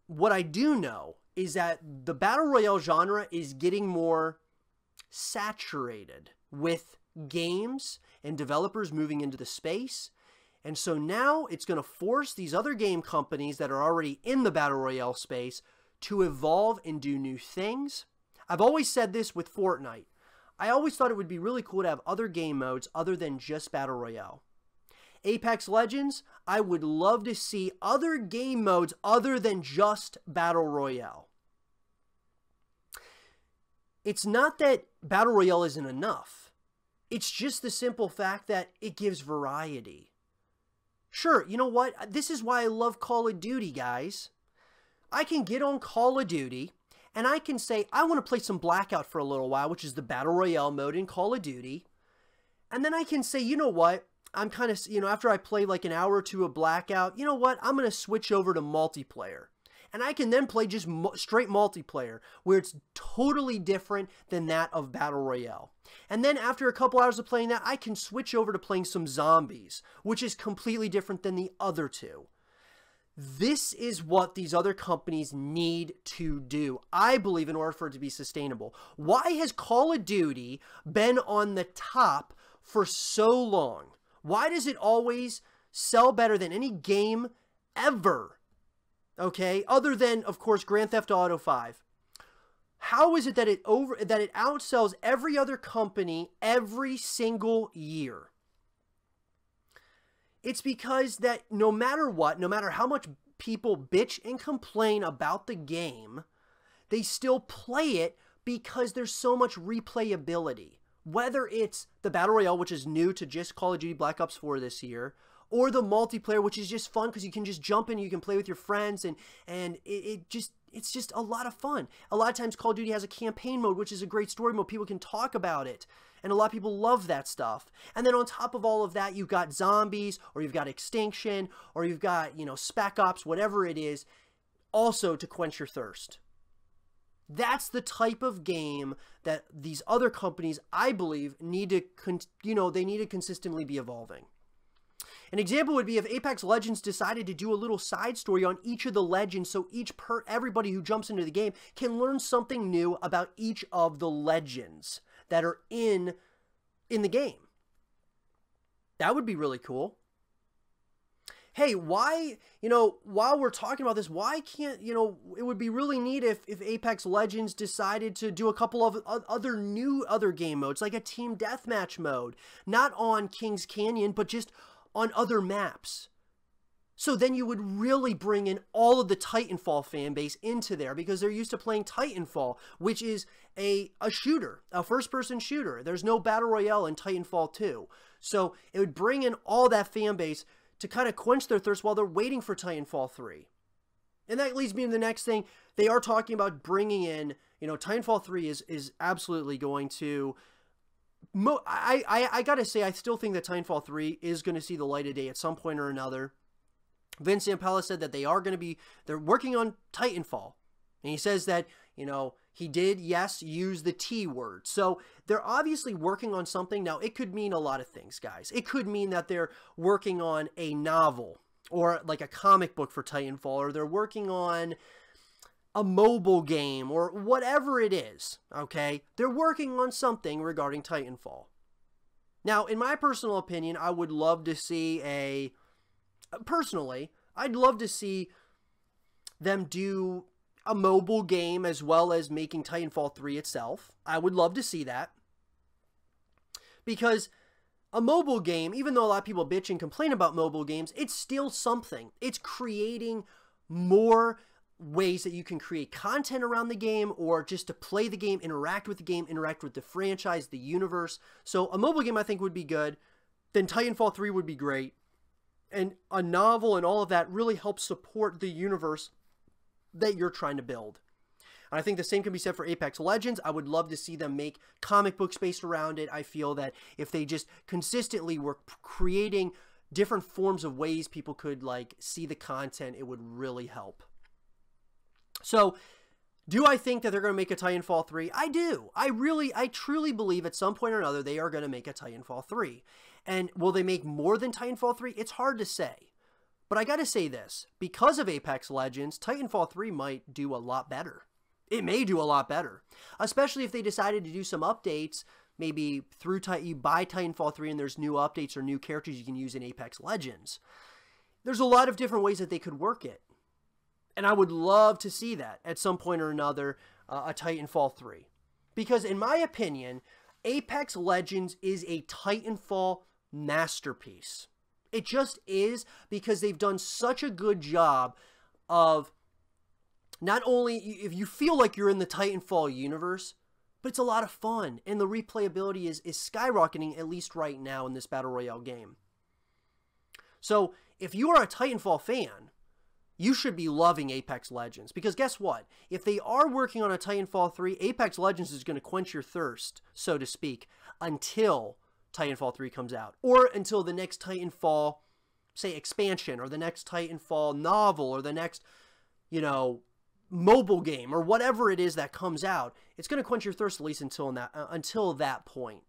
what I do know is that the Battle Royale genre is getting more saturated with games and developers moving into the space. And so now it's going to force these other game companies that are already in the Battle Royale space to evolve and do new things. I've always said this with Fortnite. I always thought it would be really cool to have other game modes other than just Battle Royale. Apex Legends, I would love to see other game modes other than just Battle Royale. It's not that Battle Royale isn't enough. It's just the simple fact that it gives variety. Sure, you know what? This is why I love Call of Duty, guys. I can get on Call of Duty and I can say, I want to play some Blackout for a little while, which is the Battle Royale mode in Call of Duty. And then I can say, you know what? I'm kind of, after I play like an hour or two of Blackout, you know what? I'm going to switch over to multiplayer. And I can then play just straight multiplayer, where it's totally different than that of Battle Royale. And then after a couple hours of playing that, I can switch over to playing some zombies, which is completely different than the other two. This is what these other companies need to do, I believe, in order for it to be sustainable. Why has Call of Duty been on the top for so long? Why does it always sell better than any game ever? Okay, other than, of course, Grand Theft Auto 5. How is it that it outsells every other company every single year? It's because that no matter what, no matter how much people bitch and complain about the game, they still play it because there's so much replayability. Whether it's the Battle Royale, which is new to just Call of Duty Black Ops 4 this year, or the multiplayer, which is just fun because you can just jump in, you can play with your friends, and it's just a lot of fun. A lot of times Call of Duty has a campaign mode, which is a great story mode. People can talk about it, and a lot of people love that stuff. And then on top of all of that, you've got zombies, or you've got Extinction, or you've got, Spec Ops, whatever it is, also to quench your thirst. That's the type of game that these other companies, I believe, need to, they need to consistently be evolving. An example would be if Apex Legends decided to do a little side story on each of the legends, so everybody who jumps into the game can learn something new about each of the legends that are in the game. That would be really cool. Hey, why, while we're talking about this, why can't, it would be really neat if Apex Legends decided to do a couple of other game modes, like a team deathmatch mode, not on Kings Canyon, but just on other maps. So then you would really bring in all of the Titanfall fan base into there, because they're used to playing Titanfall, which is a shooter, a first-person shooter. There's no Battle Royale in Titanfall 2. So it would bring in all that fan base to kind of quench their thirst while they're waiting for Titanfall 3. And that leads me to the next thing. They are talking about bringing in, Titanfall 3 is absolutely going to... I gotta say, I still think that Titanfall 3 is going to see the light of day at some point or another. Vince Zampella said that they're working on Titanfall. And he says that, he did, yes, use the T word. So they're obviously working on something. Now, it could mean a lot of things, guys. It could mean that they're working on a novel or like a comic book for Titanfall, or they're working on a mobile game or whatever it is, okay? They're working on something regarding Titanfall. Now, in my personal opinion, I would love to see personally, I'd love to see them do a mobile game as well as making Titanfall 3 itself. I would love to see that. Because a mobile game, even though a lot of people bitch and complain about mobile games, it's still something. It's creating more ways that you can create content around the game, or just to play the game, interact with the franchise, the universe. So a mobile game I think would be good. Then Titanfall 3 would be great. And a novel and all of that really helps support the universe that you're trying to build. And I think the same can be said for Apex Legends. I would love to see them make comic books based around it. I feel that if they just consistently were creating different forms of ways people could see the content, it would really help. So, do I think that they're going to make a Titanfall 3? I do. I truly believe at some point or another they are going to make a Titanfall 3. And will they make more than Titanfall 3? It's hard to say. But I gotta say this, because of Apex Legends, Titanfall 3 might do a lot better. It may do a lot better, especially if they decided to do some updates, maybe through you buy Titanfall 3 and there's new updates or new characters you can use in Apex Legends. There's a lot of different ways that they could work it. And I would love to see that at some point or another, a Titanfall 3. Because in my opinion, Apex Legends is a Titanfall masterpiece. It just is, because they've done such a good job of not only if you feel like you're in the Titanfall universe, but it's a lot of fun, and the replayability is skyrocketing, at least right now in this Battle Royale game. So if you are a Titanfall fan, you should be loving Apex Legends, because guess what? If they are working on a Titanfall 3, Apex Legends is going to quench your thirst, so to speak, until Titanfall 3 comes out, or until the next Titanfall, say, expansion, or the next Titanfall novel, or the next, you know, mobile game, or whatever it is that comes out. It's going to quench your thirst, at least until that point.